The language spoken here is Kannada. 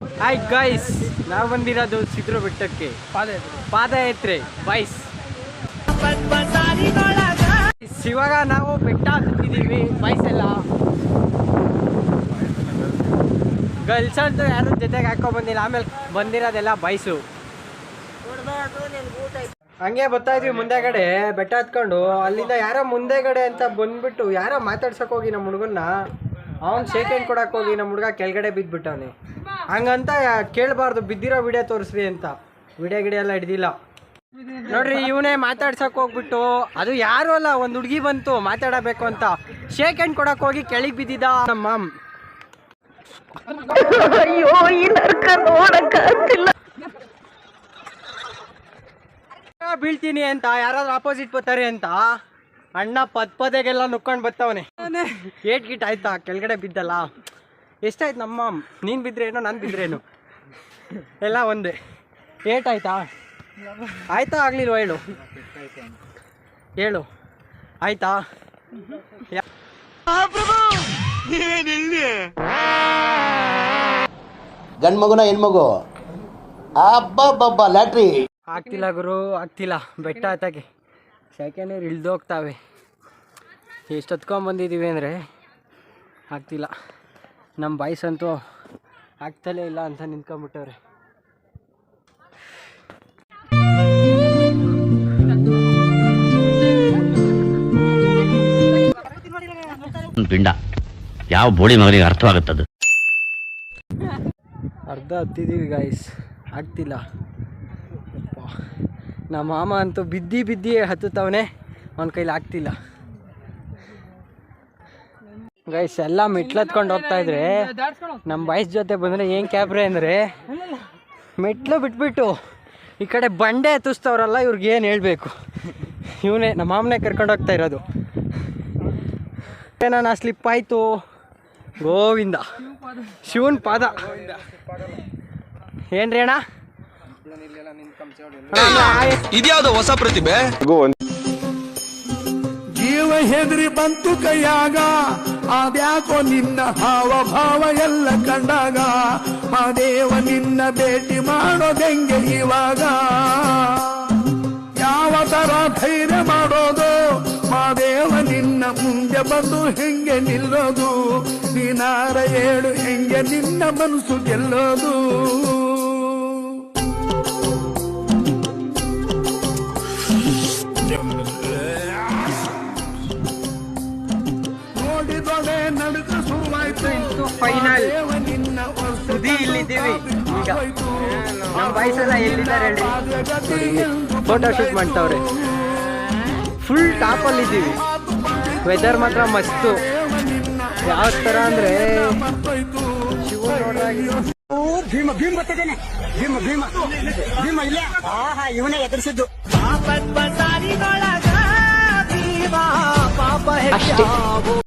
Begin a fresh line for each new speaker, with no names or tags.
ಹಾಯ್ ಗೈಸ್, ನಾವು ಬಂದಿರೋದು ಸಿದ್ರು ಬೆಟ್ಟಕ್ಕೆ ಪಾದಯಾತ್ರೆ ಬಾಯ್ಸ್. ಇವಾಗ ನಾವು ಬೆಟ್ಟ ಹತ್ತಿದ್ದೀವಿ ಬಾಯ್ಸ್ ಎಲ್ಲ. ಗರ್ಲ್ಸ್ ಅಂತೂ ಯಾರು ಜೊತೆಗೆ ಹಾಕೋ ಬಂದಿಲ್ಲ, ಆಮೇಲೆ ಬಂದಿರೋದೆಲ್ಲ ಬಾಯ್ಸು. ಹಂಗೆ ಬರ್ತಾ ಇದ್ವಿ ಮುಂದೆಗಡೆ ಬೆಟ್ಟ ಹತ್ಕೊಂಡು. ಅಲ್ಲಿಂದ ಯಾರೋ ಮುಂದೆಗಡೆ ಅಂತ ಬಂದ್ಬಿಟ್ಟು ಯಾರೋ ಮಾತಾಡ್ಸಕ್ ಹೋಗಿ ನಮ್ಮ ಹುಡುಗನ್ನ, ಅವ್ನು ಶೇಕ್ ಹ್ಯಾಂಡ್ ಕೊಡಕ್ ಹೋಗಿ ನಮ್ಮ ಹುಡುಗ ಕೆಳಗಡೆ ಬಿದ್ಬಿಟ್ಟವನೆ. ಹಂಗಂತ ಕೇಳಬಾರ್ದು, ಬಿದ್ದಿರೋ ವಿಡಿಯೋ ತೋರಿಸ್ರಿ ಅಂತ. ವಿಡಿಯೋ ಗಿಡಿಯೋ ಎಲ್ಲ ಹಿಡ್ದಿಲ್ಲ ನೋಡ್ರಿ. ಇವನೇ ಮಾತಾಡ್ಸಕ್ ಹೋಗ್ಬಿಟ್ಟು, ಅದು ಯಾರು ಅಲ್ಲ, ಒಂದು ಹುಡುಗಿ ಬಂತು ಮಾತಾಡಬೇಕು ಅಂತ, ಶೇಕ್ ಹ್ಯಾಂಡ್ ಕೊಡಕ್ ಹೋಗಿ ಕೆಳಗೆ ಬಿದ್ದಿದ್ದ ನಮ್ಮ ಮಾಮ್. ಬೀಳ್ತೀನಿ ಅಂತ ಯಾರಾದ್ರೂ ಆಪೋಸಿಟ್ ಬರ್ತಾರೆ ಅಂತ ಅಣ್ಣ ಪದೇಗೆಲ್ಲ ನುಕ್ಕೊಂಡು ಬರ್ತಾವನೆ. ಏಟ್ ಗಿಟ್ ಆಯ್ತಾ, ಕೆಳಗಡೆ ಬಿದ್ದಲ್ಲ. ಎಷ್ಟಾಯ್ತು ನಮ್ಮ ಮಾಮ್? ನೀನು ಬಿದ್ರೇನು ನಾನು ಬಿದ್ರೇನು ಎಲ್ಲ ಒಂದೇ. ಏಟಾಯ್ತಾ? ಆಯ್ತಾ ಆಗ್ಲಿಲ್ವ? ಹೇಳು ಆಯ್ತಾ?
ಗಂಡು ಮಗುನ ಹೆಣ್ಮಗು? ಅಬ್ಬಬ್ಬಬ್ಬ ಲ್ಯಾಟ್ರಿ
ಆಗ್ತಿಲ್ಲ ಗುರು, ಆಗ್ತಿಲ್ಲ. ಬೆಟ್ಟ ಹತ್ತಕ್ಕೆ ಸೆಕೆಂಡ್ ಇಯರ್ ಇಳ್ದೋಗ್ತಾವೆ. ಎಷ್ಟು ಹತ್ಕೊಂಬಂದಿದ್ದೀವಿ ಅಂದರೆ ಆಗ್ತಿಲ್ಲ. ನಮ್ಮ ಬಾಯ್ಸ್ ಅಂತೂ ಆಗ್ತಲೇ ಇಲ್ಲ ಅಂತ ನಿಂತ್ಕೊಂಡ್ಬಿಟ್ಟವ್ರೆ.
ಪಿಂಡ ಯಾವ ಬೋಳಿ ಮಗನಿಗೆ ಅರ್ಥವಾಗುತ್ತದು.
ಅರ್ಧ ಹತ್ತಿದ್ದೀವಿ ಗಾಯ್ಸ್, ಆಗ್ತಿಲ್ಲ. ನಮ್ಮ ಮಾಮ ಅಂತೂ ಬಿದ್ದಿ ಹತ್ತುತ್ತವನೆ, ಅವನ ಕೈಲಿ ಆಗ್ತಿಲ್ಲ. ಗೈಸ್ ಎಲ್ಲ ಮೆಟ್ಲತ್ಕೊಂಡು ಹೋಗ್ತಾ ಇದ್ರೆ ನಮ್ಮ ಬಾಯ್ಸ್ ಜೊತೆ ಬಂದರೆ ಏನು ಕ್ಯಾಬ್ರೆ ಅಂದರೆ, ಮೆಟ್ಲು ಬಿಟ್ಬಿಟ್ಟು ಈ ಕಡೆ ಬಂಡೆ ಹತ್ತಿಸ್ತವ್ರಲ್ಲ, ಇವ್ರಿಗೆ ಏನು ಹೇಳಬೇಕು. ಇವನೇ ನಮ್ಮ ಮಾಮನೇ ಕರ್ಕೊಂಡು ಹೋಗ್ತಾ ಇರೋದು. ನಾನು ಸ್ಲಿಪ್ ಆಯಿತು, ಗೋವಿಂದ ಶಿವನ್ ಪಾದ. ಏನ್ರಿ ಅಣ್ಣ,
ಇದ್ಯಾವುದೋ ಹೊಸ ಪ್ರತಿಭೆ.
ಜೀವ ಹೆದರಿ ಬಂತು ಕೈಯಾಗ, ಅದ್ಯಾಕೋ ನಿನ್ನ ಹಾವ ಭಾವ ಎಲ್ಲ ಕಂಡಾಗ, ಮಾದೇವ ನಿನ್ನ ಭೇಟಿ ಮಾಡೋದೆಂಗೆ ಇವಾಗ, ಯಾವ ತರ ಧೈರ್ಯ ಮಾಡೋದು, ಮಾದೇವ ನಿನ್ನ ಮುಂದೆ ಬಂದು ಹೆಂಗೆ ನಿಲ್ಲೋದು, ನೀನಾರ ಹೇಳು ಹೆಂಗೆ ನಿನ್ನ ಮನಸ್ಸು ಗೆಲ್ಲೋದು. ನೋಡಿದೊಡೆ ನಡುಕ ಶುರುವಾಯ್ತು,
ಫೈನಲ್ ಸುದ್ದಿ ಇಲ್ಲಿದ್ದೀವಿ ಈಗ. ನಮ್ಮ ಬಾಯ್ಸ್ ಎಲ್ಲ ಎಲ್ಲಿದ್ದಾರೆ ಹೇಳಿ, ಫೋಟೋ ಶೂಟ್ ಮಾಡ್ತಾವ್ರೆ. ಫುಲ್ ಟಾಪಲ್ಲಿದ್ದೀವಿ. ವೆದರ್ ಮಾತ್ರ ಮಸ್ತು. ಯಾವ ಥರ ಅಂದರೆ ಶಿವ ನೋಡ್ದಾಗಿ.
ಭೀಮ ಬರ್ತಿದ್ದೇನೆ, ಭೀಮ ಇಲ್ಲ, ಇವನೇ ಎದುರಿಸಿದ್ದು.
ಅಷ್ಟೇ.